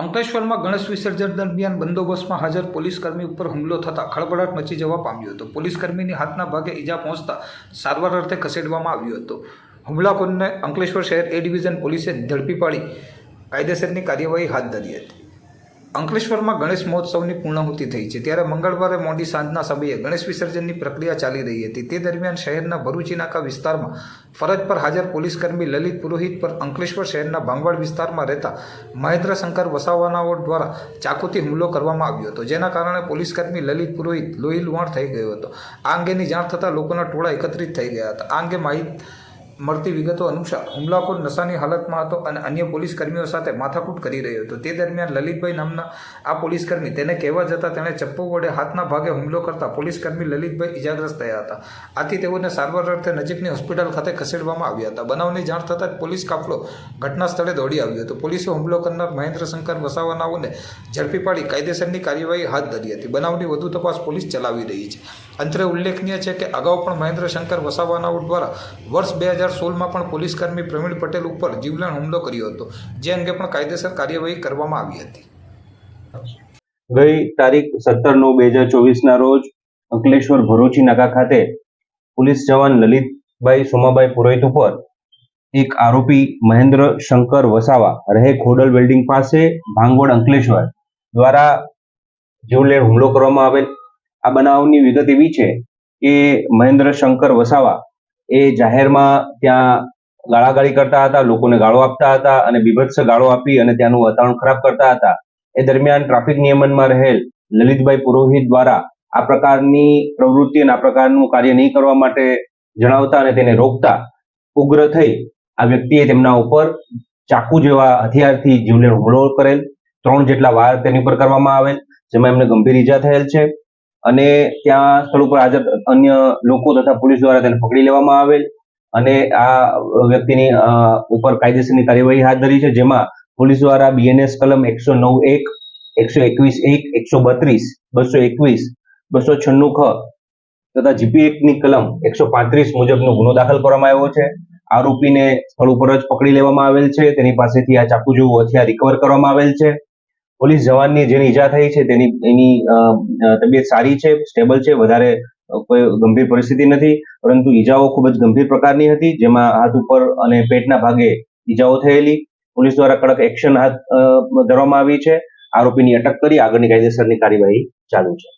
અંકલેશ્વરમાં ગણેશ વિસર્જન દરમિયાન બંદોબસ્તમાં હાજર પોલીસકર્મી ઉપર હુમલો થતાં ખળભળાટ મચી જવા પામ્યો હતો. પોલીસકર્મીની હાથના ભાગે ઈજા પહોંચતા સારવાર અર્થે ખસેડવામાં આવ્યો હતો. હુમલાખોરને અંકલેશ્વર શહેર એ ડિવિઝન પોલીસે ઝડપી પાડી કાયદેસરની કાર્યવાહી હાથ ધરી હતી. અંકલેશ્વરમાં ગણેશ મહોત્સવની પૂર્ણાહુતિ થઈ છે, ત્યારે મંગળવારે મોડી સાંજના સમયે ગણેશ વિસર્જનની પ્રક્રિયા ચાલી રહી હતી. તે દરમિયાન શહેરના ભરૂચી નાકા વિસ્તારમાં ફરજ પર હાજર પોલીસકર્મી લલિત પુરોહિત પર અંકલેશ્વર શહેરના ભાંગવાડ વિસ્તારમાં રહેતા મહેન્દ્ર શંકર વસાવાનાઓ દ્વારા ચાકુથી હુમલો કરવામાં આવ્યો હતો, જેના કારણે પોલીસકર્મી લલિત પુરોહિત લોહી લુહાણ થઈ ગયો હતો. આ અંગેની જાણ થતાં લોકોના ટોળા એકત્રિત થઈ ગયા હતા. આ અંગે માહિતી મળતી વિગતો અનુસાર હુમલાખોર નશાની હાલતમાં હતો અને અન્ય પોલીસકર્મીઓ સાથે માથાકૂટ કરી રહ્યો હતો. તે દરમિયાન લલિતભાઈ નામના આ પોલીસકર્મી તેને કહેવા જતાં તેણે ચપ્પુ વડે હાથના ભાગે હુમલો કરતા પોલીસકર્મી લલિતભાઈ ઇજાગ્રસ્ત થયા હતા. આથી તેઓને સારવાર અર્થે નજીકની હોસ્પિટલ ખાતે ખસેડવામાં આવ્યા હતા. બનાવની જાણ થતાં જ પોલીસ કાફલો ઘટના સ્થળે દોડી આવ્યો હતો. પોલીસે હુમલો કરનાર મહેન્દ્ર શંકર વસાવાનાઓને ઝડપી પાડી કાયદેસરની કાર્યવાહી હાથ ધરી હતી. બનાવની વધુ તપાસ પોલીસ ચલાવી રહી છે. અંતરે ઉલ્લેખનીય છે કે અગાઉ પણ મહેન્દ્ર શંકર વસાવાનાઓ દ્વારા વર્ષ 2016માં પણ પોલીસકર્મી પ્રવીણ પટેલ ઉપર જીવલેણ હુમલો કર્યો હતો, જે અંગે પણ કાયદેસર કાર્યવાહી કરવામાં આવી હતી. ગઈ તારીખ 17/9/2024 રોજ અંકલેશ્વર ભરૂચી નાકા ખાતે પોલીસ જવાન લલિતભાઈ સોમાભાઈ પુરોહિત ઉપર એક આરોપી મહેન્દ્ર શંકર વસાવા રહે ખોડલ વેલ્ડિંગ પાસે ભાંગવડ અંકલેશ્વર દ્વારા જીવલેણ હુમલો કરવામાં આવેલ. આ બનાવની વિગત એવી છે કે મહેન્દ્ર શંકર વસાવા એ જાહેરમાં ત્યાં ગાળાગાળી કરતા હતા, લોકોને ગાળો આપતા હતા અને બીભત્સ ગાળો આપી અને ત્યાંનું વાતાવરણ ખરાબ કરતા હતા. એ દરમિયાન ટ્રાફિક નિયમનમાં રહેલ લલિતભાઈ પુરોહિત દ્વારા આ પ્રકારની પ્રવૃત્તિ અને આ પ્રકારનું કાર્ય નહીં કરવા માટે જણાવતા અને તેને રોકતા ઉગ્ર થઈ આ વ્યક્તિએ તેમના ઉપર ચાકુ જેવા હથિયારથી જીવલેણ હુમલો કરેલ. 3 જેટલા વાર તેની પર કરવામાં આવેલ, જેમાં એમને ગંભીર ઈજા થયેલ છે અને ત્યાં સ્થળ ઉપર હાજર અન્ય લોકો તથા પોલીસ દ્વારા તેને પકડી લેવામાં આવેલ અને આ વ્યક્તિની ઉપર કાયદેસરની કાર્યવાહી હાથ ધરી છે, જેમાં પોલીસ દ્વારા BNS કલમ 109(1), 121(1), 132, 221, 296 ખ તથા GP એક્ટની કલમ 135 મુજબનો ગુનો દાખલ કરવામાં આવ્યો છે. આરોપીને સ્થળ ઉપર જ પકડી લેવામાં આવેલ છે. તેની પાસેથી આ ચાકુ જેવું હથિયાર રિકવર કરવામાં આવેલ છે. પોલીસ જવાનની જેની ઈજા થઈ છે એની તબિયત સારી છે, સ્ટેબલ છે, વધારે કોઈ ગંભીર પરિસ્થિતિ નથી, પરંતુ ઈજાઓ ખૂબ જ ગંભીર પ્રકારની હતી, જેમાં હાથ ઉપર અને પેટના ભાગે ઈજાઓ થયેલી. પોલીસ દ્વારા કડક એક્શન હાથ ધરવામાં આવી છે. આરોપીની અટક કરી આગળની કાયદેસરની કાર્યવાહી ચાલુ છે.